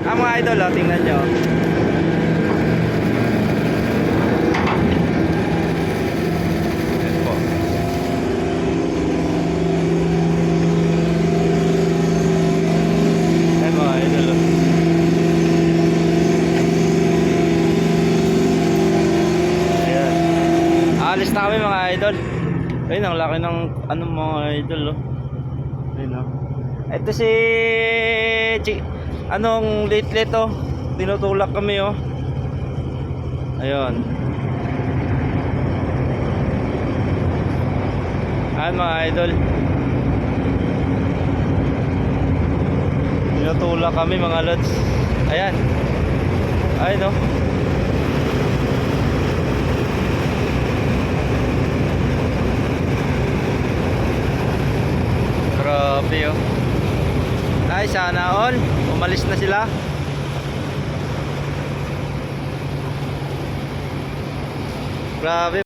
Mga idol, oh, tingnan nyo. Ayan po. Ayan mga idol, oh. Ayan. Aalis na kami mga idol. Ayun, ang laki ng ano mga idol, oh. Ayun, oh. Ito si anong late oh. Tinutulak kami, oh. Ayun. Ayan mga idol. Tinutulak kami mga lods. Ayan. Ayun, oh. Grabe, oh. Ay, sana all. Umalis na sila. Grabe.